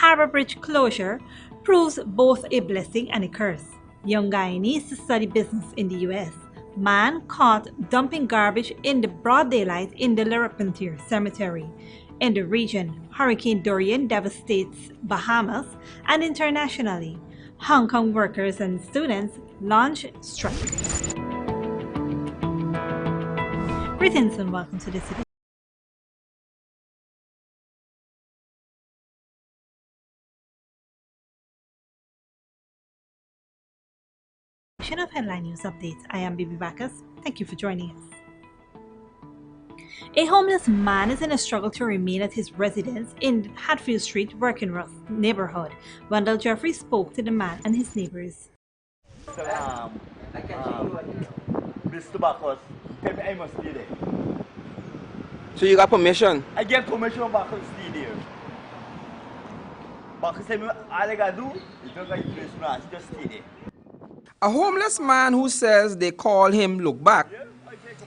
Harbour Bridge closure proves both a blessing and a curse. Young Guyanese to study business in the US. Man caught dumping garbage in the broad daylight in the Larapintier Cemetery. In the region, Hurricane Dorian devastates Bahamas, and internationally, Hong Kong workers and students launch strike. Greetings and welcome to this edition of Headline News Updates. I am Bibi Bacchus. Thank you for joining us. A homeless man is in a struggle to remain at his residence in Hatfield Street, Working neighborhood. Wendell Jeffrey spoke to the man and his neighbors. Mr. Bacchus, I must stay there. So you got permission? I get permission from Bacchus to stay there. Bacchus said, all I gotta do is don't get Christmas, just stay there. A homeless man who says they call him Look Back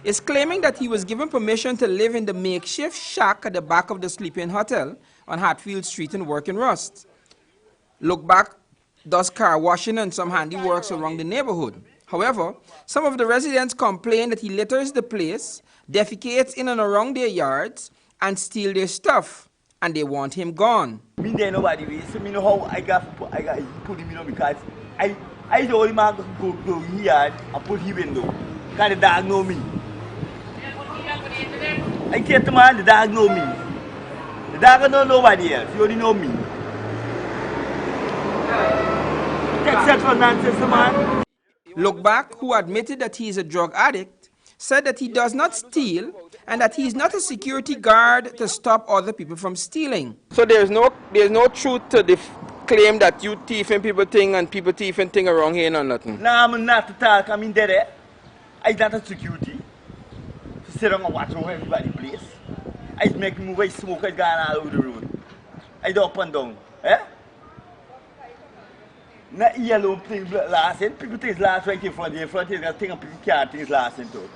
is claiming that he was given permission to live in the makeshift shack at the back of the Sleeping Hotel on Hatfield Street in Working Rust. Look Back does car washing and some handiworks around the neighborhood. However, some of the residents complain that he litters the place, defecates in and around their yards, and steal their stuff, and they want him gone. Me there nobody way, so me know how I got put him in because I the only man go here and put him in though. Because the dog know me. I get the man, the dog know me. The dog don't know nobody else, he only know me. Take that for nonsense, man. Look Back, who admitted that he is a drug addict, said that he does not steal and that he is not a security guard to stop other people from stealing. So there's no truth to the claim that you thieving people thing and people thieving thing around here and nothing. Nah, I'm not at all. I'm in there. I'm not a security. To sit down and watch over everybody place. I make move, I smoke, I go all over the road. I do up and down. Eh? Not yellow thing last in. People think it's last right in front of you. In front of you, people can't think it's last in too.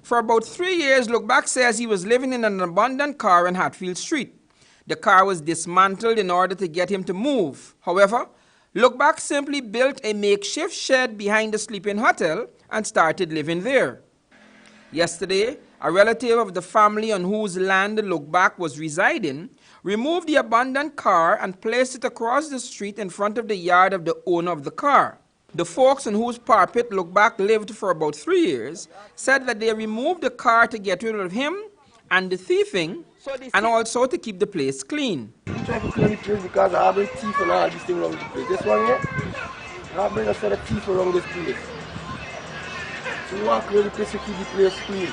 For about 3 years, Look Back says he was living in an abandoned car on Hatfield Street. The car was dismantled in order to get him to move. However, Look Back simply built a makeshift shed behind the Sleeping Hotel and started living there. Yesterday, a relative of the family on whose land Look Back was residing removed the abandoned car and placed it across the street in front of the yard of the owner of the car. The folks on whose parapet Look Back lived for about 3 years said that they removed the car to get rid of him and the thieving, and also to keep the place clean. I'm trying to clean the place because I have teeth and all these things around the place. This one here, I bring a set of teeth around this place. So we want to clean the place to keep the place clean.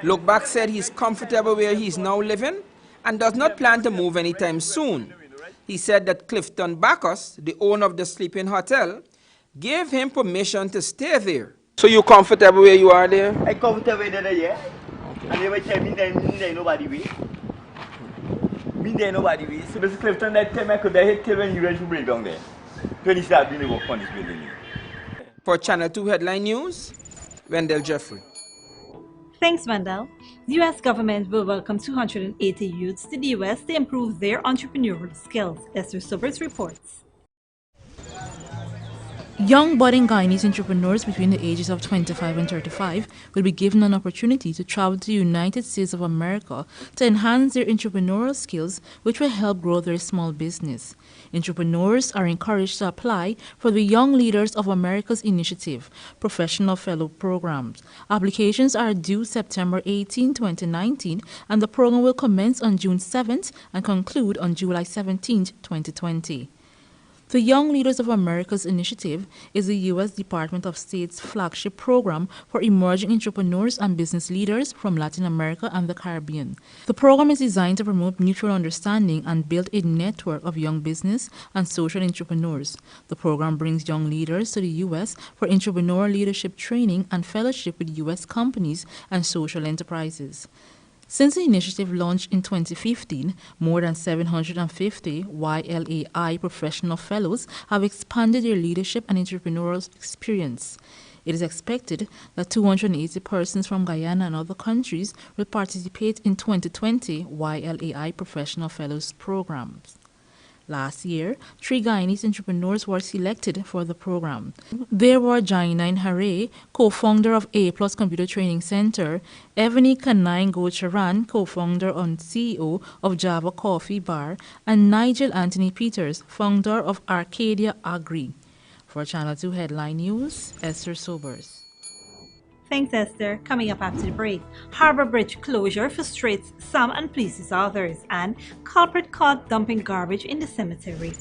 Look Back said he's comfortable where he's now living and does not plan to move anytime soon. He said that Clifton Bacchus, the owner of the Sleeping Hotel, gave him permission to stay there. So you're comfortable where you are there? I'm comfortable there, yeah. And they will tell me there nobody way. Me there nobody way. So Mr. Clifton that time I could have tell when you ready to break down there. When he started doing the work on this building. For Channel 2 Headline News, Wendell Jeffrey. Thanks, Wendell. The U.S. government will welcome 280 youths to the U.S. to improve their entrepreneurial skills. Esther Sobers reports. Young budding Guyanese entrepreneurs between the ages of 25 and 35 will be given an opportunity to travel to the United States of America to enhance their entrepreneurial skills, which will help grow their small business. Entrepreneurs are encouraged to apply for the Young Leaders of America's Initiative Professional Fellow Programs. Applications are due September 18, 2019, and the program will commence on June 7th and conclude on July 17, 2020. The Young Leaders of America's Initiative is the U.S. Department of State's flagship program for emerging entrepreneurs and business leaders from Latin America and the Caribbean. The program is designed to promote mutual understanding and build a network of young business and social entrepreneurs. The program brings young leaders to the U.S. for entrepreneurial leadership training and fellowship with U.S. companies and social enterprises. Since the initiative launched in 2015, more than 750 YLAI professional fellows have expanded their leadership and entrepreneurial experience. It is expected that 280 persons from Guyana and other countries will participate in 2020 YLAI professional fellows programs. Last year, 3 Guyanese entrepreneurs were selected for the program. There were Jainine Hare, co-founder of A Plus Computer Training Center, Evany Kanine Gocharan, co-founder and CEO of Java Coffee Bar, and Nigel Anthony Peters, founder of Arcadia Agri. For Channel 2 Headline News, Esther Sobers. Thanks, Esther. Coming up after the break, Harbour Bridge closure frustrates some and pleases others, and culprit caught dumping garbage in the cemetery.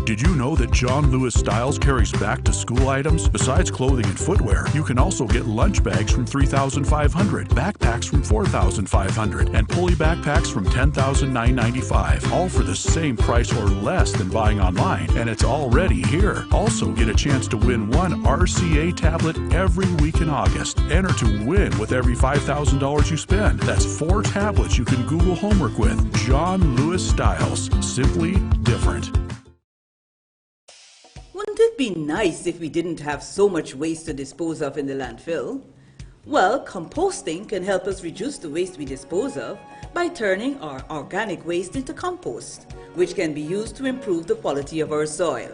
Did you know that John Lewis Styles carries back-to-school items? Besides clothing and footwear, you can also get lunch bags from $3,500, backpacks from $4,500, and pulley backpacks from $10,995, all for the same price or less than buying online, and it's already here. Also, get a chance to win one RCA tablet every week in August. Enter to win with every $5,000 you spend. That's 4 tablets you can Google homework with. John Lewis Styles, simply different. Wouldn't it be nice if we didn't have so much waste to dispose of in the landfill? Well, composting can help us reduce the waste we dispose of by turning our organic waste into compost, which can be used to improve the quality of our soil.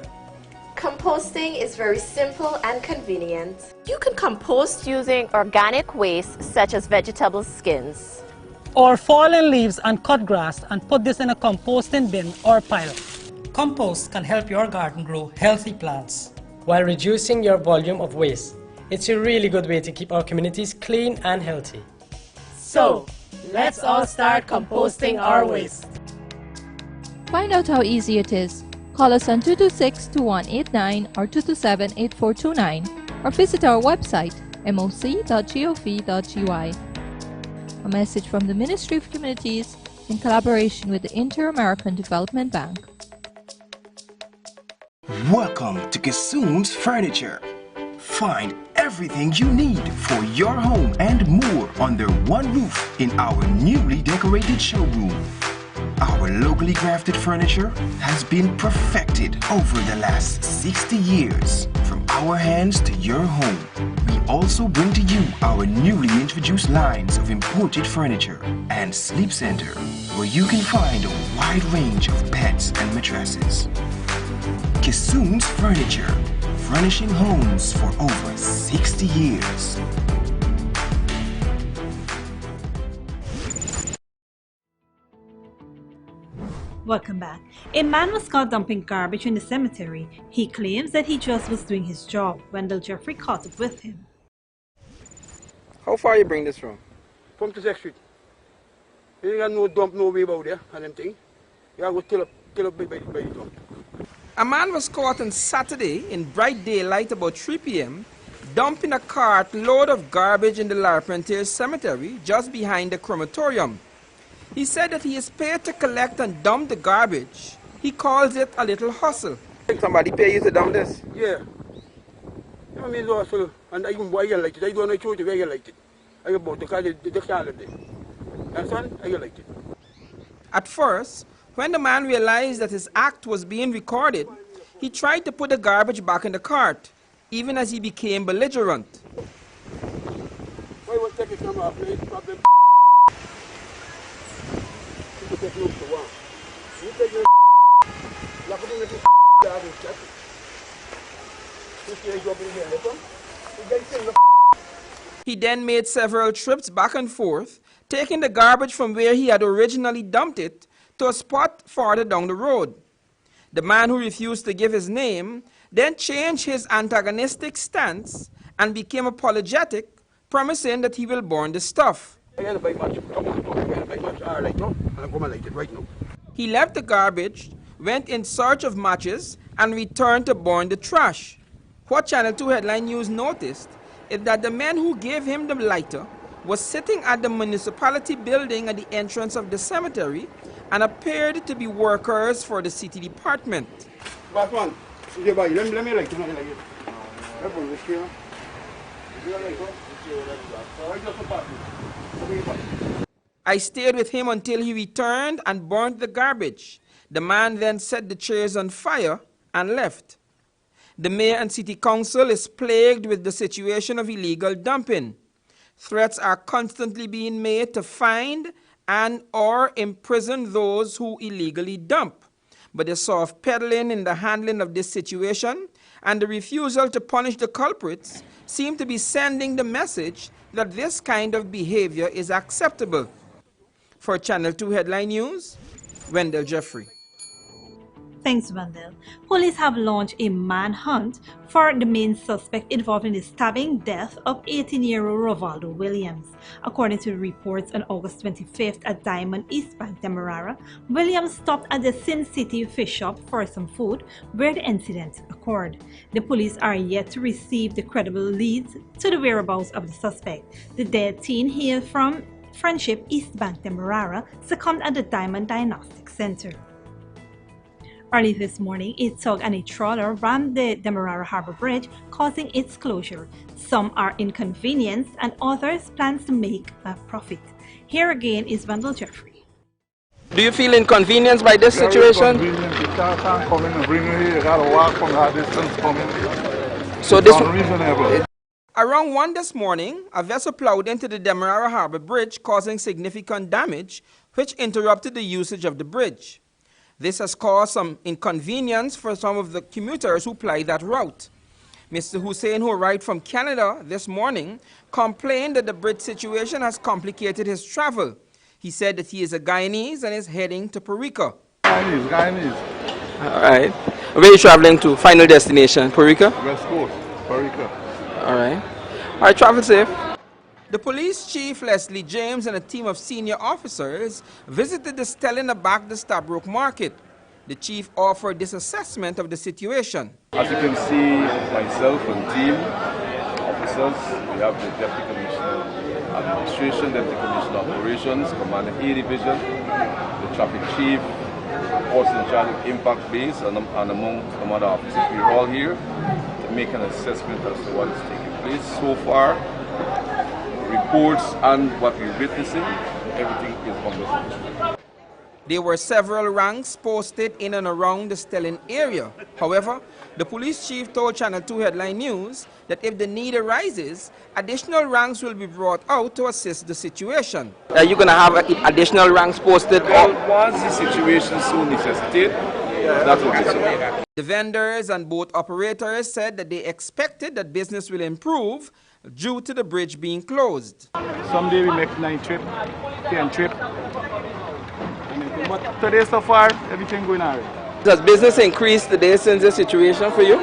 Composting is very simple and convenient. You can compost using organic waste such as vegetable skins, or fallen leaves and cut grass and put this in a composting bin or pile. Compost can help your garden grow healthy plants while reducing your volume of waste. It's a really good way to keep our communities clean and healthy. So, let's all start composting our waste. Find out how easy it is. Call us on 226-2189 or 227-8429 or visit our website moc.gov.gy. A message from the Ministry of Communities in collaboration with the Inter-American Development Bank. Welcome to Kissoon's Furniture. Find everything you need for your home and more under one roof in our newly decorated showroom. Our locally crafted furniture has been perfected over the last 60 years. From our hands to your home, we also bring to you our newly introduced lines of imported furniture and sleep center, where you can find a wide range of beds and mattresses. Kissoon's Furniture, furnishing homes for over 60 years. Welcome back. A man was caught dumping garbage in the cemetery. He claims that he just was doing his job. Wendell Jeffrey caught up with him. How far you bring this from? From to 6th Street. You ain't got no dump no way about there and them thing. You gotta go till up by the dump. A man was caught on Saturday in bright daylight about 3 p.m. dumping a cart load of garbage in the Larpentier Cemetery just behind the crematorium. He said that he is paid to collect and dump the garbage. He calls it a little hustle. Somebody pay you to dump this? Yeah. You know what I mean? Hustle. And I even why you like it. I don't know where you like it. I bought the car, the salad there. You understand? I like it. At first, when the man realized that his act was being recorded, he tried to put the garbage back in the cart, even as he became belligerent. Why was taking some of the problem? You take no to one. You take your like putting the dog in check. You see you in here, listen? You guys saying the He then made several trips back and forth, taking the garbage from where he had originally dumped it to a spot farther down the road. The man, who refused to give his name, then changed his antagonistic stance and became apologetic, promising that he will burn the stuff. He left the garbage, went in search of matches, and returned to burn the trash. What Channel 2 Headline News noticed is that the man who gave him the lighter was sitting at the municipality building at the entrance of the cemetery and appeared to be workers for the city department. Batman, let me like it. I stayed with him until he returned and burnt the garbage. The man then set the chairs on fire and left. The mayor and city council is plagued with the situation of illegal dumping. Threats are constantly being made to find and or imprison those who illegally dump. But the soft peddling in the handling of this situation and the refusal to punish the culprits seem to be sending the message that this kind of behavior is acceptable. For Channel 2 Headline News, Wendell Jeffrey. Thanks, Wendell. Police have launched a manhunt for the main suspect involved in the stabbing death of 18-year-old Rovaldo Williams. According to reports on August 25th at Diamond East Bank, Demerara, Williams stopped at the Sin City fish shop for some food where the incident occurred. The police are yet to receive the credible leads to the whereabouts of the suspect. The dead teen hailed from Friendship East Bank, Demerara, succumbed at the Diamond Diagnostic Center. Early this morning, a tug and a trawler rammed the Demerara Harbor Bridge, causing its closure. Some are inconvenienced and others plan to make a profit. Here again is Wendell Jeffrey. Do you feel inconvenienced by this situation? So this unreasonable. Around 1 this morning, a vessel plowed into the Demerara Harbor Bridge, causing significant damage, which interrupted the usage of the bridge. This has caused some inconvenience for some of the commuters who ply that route. Mr. Hussein, who arrived from Canada this morning, complained that the bridge situation has complicated his travel. He said that he is a Guyanese and is heading to Puerto Rico. Guyanese. All right. Where are you traveling to? Final destination, Puerto Rico? West Coast, Puerto Rico. All right. All right, travel safe. The police chief, Leslie James, and a team of senior officers visited the Stellina back the Stabroek Market. The chief offered this assessment of the situation. As you can see, myself and team officers, we have the Deputy Commissioner Administration, Deputy Commissioner Operations, Commander A Division, the traffic chief, also in charge of impact base, and among some other officers. We are all here to make an assessment as to what is taking place so far. Reports and what we're witnessing, everything is on. There were several ranks posted in and around the Stellin area. However, the police chief told Channel 2 Headline News that if the need arises, additional ranks will be brought out to assist the situation. Are you going to have additional ranks posted? Well, once the situation so necessitates, that will be so. The vendors and boat operators said that they expected that business will improve due to the bridge being closed. Someday we make 9 trip, 10 trip. But today so far, everything going all right. Does business increase today since the situation for you?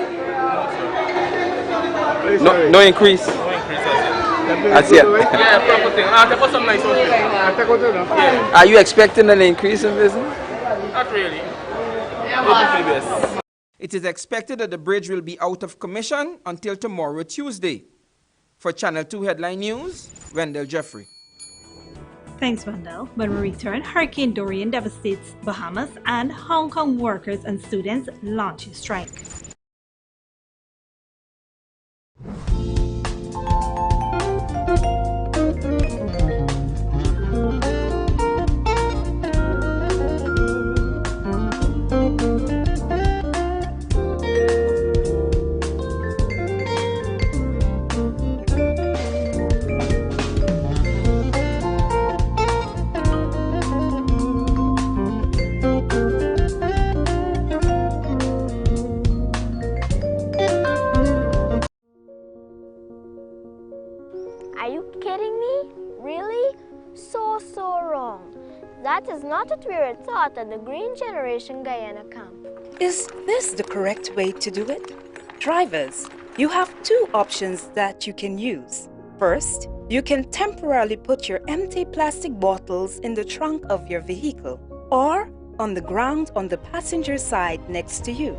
No increase. No increase as yet. Yeah, proper thing. There was some nice yeah. Are you expecting an increase in business? Not really. It is expected that the bridge will be out of commission until tomorrow, Tuesday. For Channel 2 Headline News, Wendell Jeffrey. Thanks, Wendell. When we return, Hurricane Dorian devastates Bahamas and Hong Kong workers and students launch a strike. That is not what we were taught at the Green Generation Guyana camp. Is this the correct way to do it? Drivers, you have two options that you can use. First, you can temporarily put your empty plastic bottles in the trunk of your vehicle or on the ground on the passenger side next to you.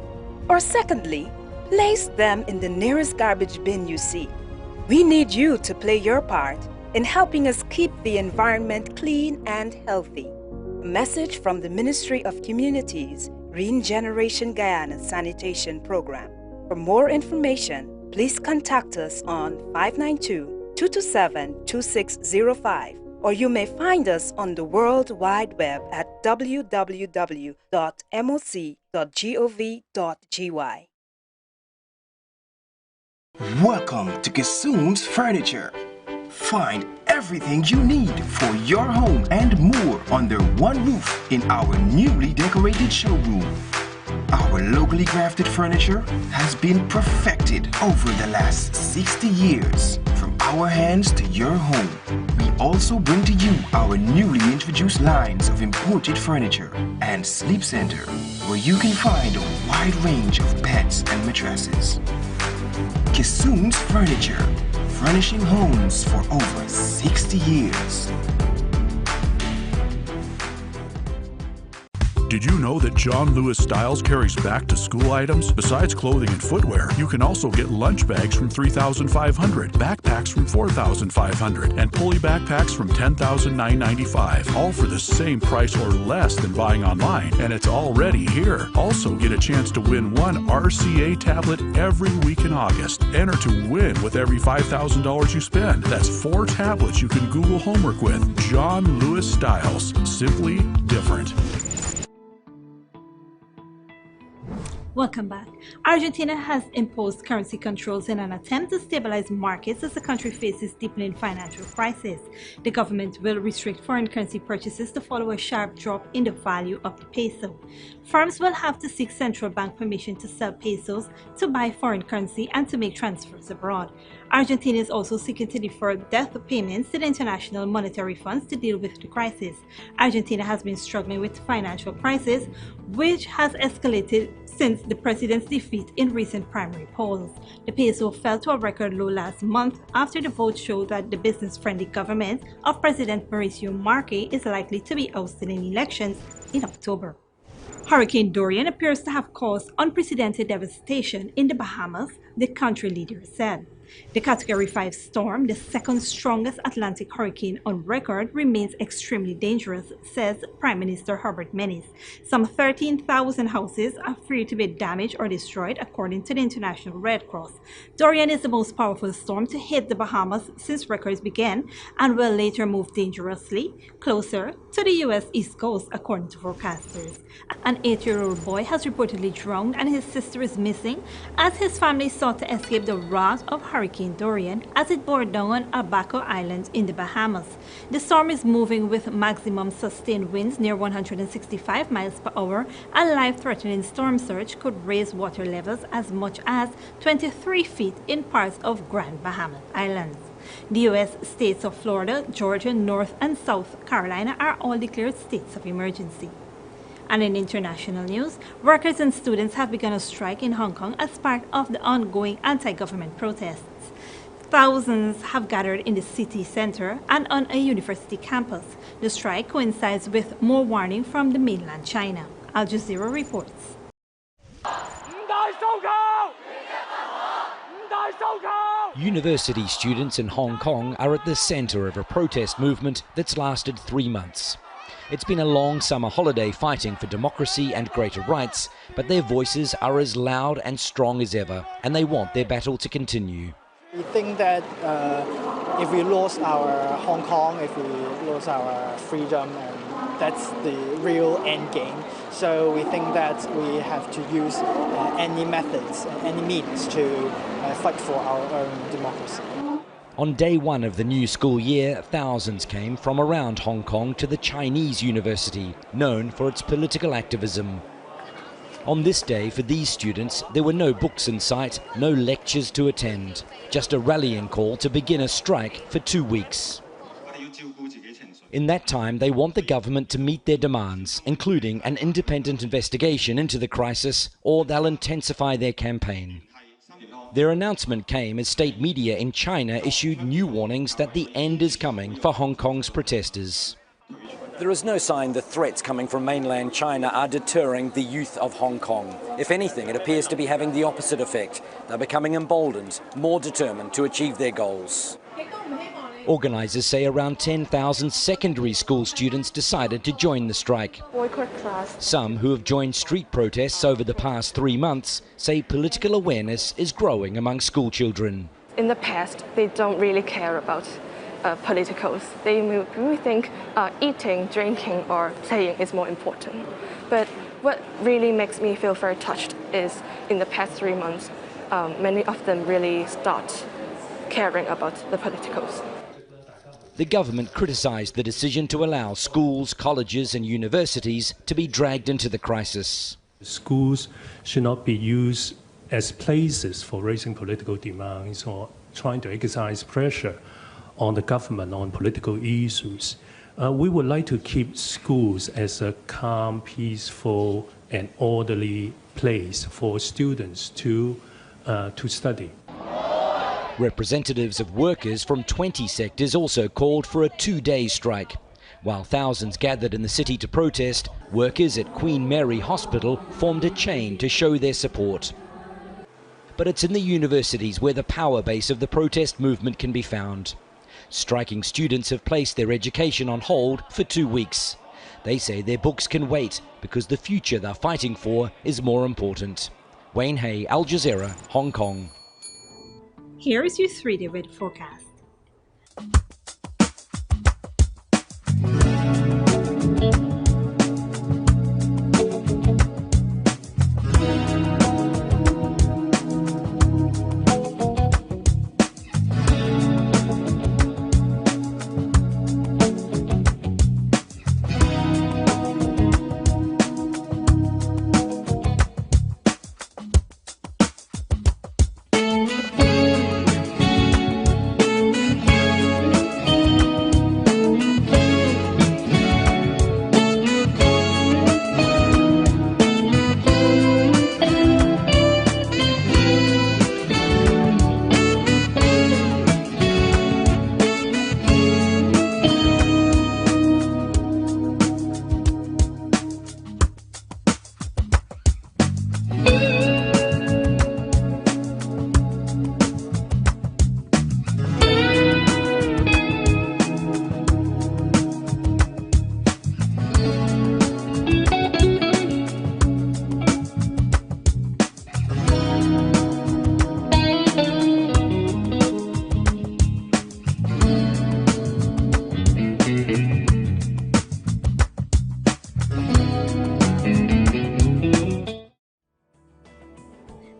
Or secondly, place them in the nearest garbage bin you see. We need you to play your part in helping us keep the environment clean and healthy. A message from the Ministry of Communities, Green Generation Guyana Sanitation Program. For more information, please contact us on 592-227-2605, or you may find us on the World Wide Web at www.moc.gov.gy. Welcome to Kissoon's Furniture. Find everything you need for your home and more under one roof in our newly decorated showroom. Our locally crafted furniture has been perfected over the last 60 years. From our hands to your home, we also bring to you our newly introduced lines of imported furniture and sleep center, where you can find a wide range of beds and mattresses. Kissoon's Furniture, furnishing homes for over 60 years. Did you know that John Lewis Styles carries back to school items? Besides clothing and footwear, you can also get lunch bags from $3,500, backpacks from $4,500, and pulley backpacks from $10,995, all for the same price or less than buying online, and it's already here. Also get a chance to win one RCA tablet every week in August. Enter to win with every $5,000 you spend. That's 4 tablets you can Google homework with. John Lewis Styles, simply different. Welcome back. Argentina has imposed currency controls in an attempt to stabilize markets as the country faces deepening financial crisis. The government will restrict foreign currency purchases to follow a sharp drop in the value of the peso. Firms will have to seek central bank permission to sell pesos, to buy foreign currency, and to make transfers abroad. Argentina is also seeking to defer debt payments to the International Monetary Funds to deal with the crisis. Argentina has been struggling with financial crisis, which has escalated since the president's defeat in recent primary polls. The peso fell to a record low last month after the vote showed that the business-friendly government of President Mauricio Macri is likely to be ousted in elections in October. Hurricane Dorian appears to have caused unprecedented devastation in the Bahamas, the country leader said. The Category 5 storm, the second strongest Atlantic hurricane on record, remains extremely dangerous, says Prime Minister Herbert Menis. Some 13,000 houses are feared to be damaged or destroyed, according to the International Red Cross. Dorian is the most powerful storm to hit the Bahamas since records began and will later move dangerously closer to the U.S. East Coast, according to forecasters. An 8-year-old boy has reportedly drowned and his sister is missing as his family sought to escape the wrath of Hurricane Dorian as it bore down on Abaco Island in the Bahamas. The storm is moving with maximum sustained winds near 165 miles per hour, and life-threatening storm surge could raise water levels as much as 23 feet in parts of Grand Bahama Islands. The U.S. states of Florida, Georgia, North and South Carolina are all declared states of emergency. And in international news, workers and students have begun a strike in Hong Kong as part of the ongoing anti-government protests. Thousands have gathered in the city center and on a university campus. The strike coincides with more warning from the mainland China. Al Jazeera reports. University students in Hong Kong are at the center of a protest movement that's lasted 3 months. It's been a long summer holiday fighting for democracy and greater rights, but their voices are as loud and strong as ever, and they want their battle to continue. We think that if we lose our Hong Kong, if we lose our freedom, and that's the real end game. So we think that we have to use any methods, any means to fight for our own democracy. On day one of the new school year, thousands came from around Hong Kong to the Chinese university, known for its political activism. On this day, for these students, there were no books in sight, no lectures to attend, just a rallying call to begin a strike for 2 weeks. In that time, they want the government to meet their demands, including an independent investigation into the crisis, or they'll intensify their campaign. Their announcement came as state media in China issued new warnings that the end is coming for Hong Kong's protesters. There is no sign the threats coming from mainland China are deterring the youth of Hong Kong. If anything, it appears to be having the opposite effect. They're becoming emboldened, more determined to achieve their goals. Organisers say around 10,000 secondary school students decided to join the strike. Boycott class. Some who have joined street protests over the past 3 months say political awareness is growing among school children. In the past, they don't really care about politicals. They really think eating, drinking or playing is more important. But what really makes me feel very touched is in the past 3 months, many of them really start caring about the politicals. The government criticised the decision to allow schools, colleges and universities to be dragged into the crisis. Schools should not be used as places for raising political demands or trying to exercise pressure on the government on political issues. We would like to keep schools as a calm, peaceful and orderly place for students to study. Representatives of workers from 20 sectors also called for a 2-day strike. While thousands gathered in the city to protest, workers at Queen Mary Hospital formed a chain to show their support. But it's in the universities where the power base of the protest movement can be found. Striking students have placed their education on hold for 2 weeks. They say their books can wait because the future they're fighting for is more important. Wayne Hay, Al Jazeera, Hong Kong. Here is your 3-day weather forecast.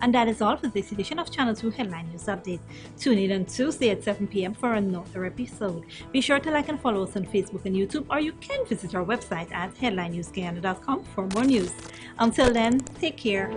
And that is all for this edition of Channel 2 Headline News Update. Tune in on Tuesday at 7 p.m. for another episode. Be sure to like and follow us on Facebook and YouTube, or you can visit our website at headlinenewsguyana.com for more news. Until then, take care.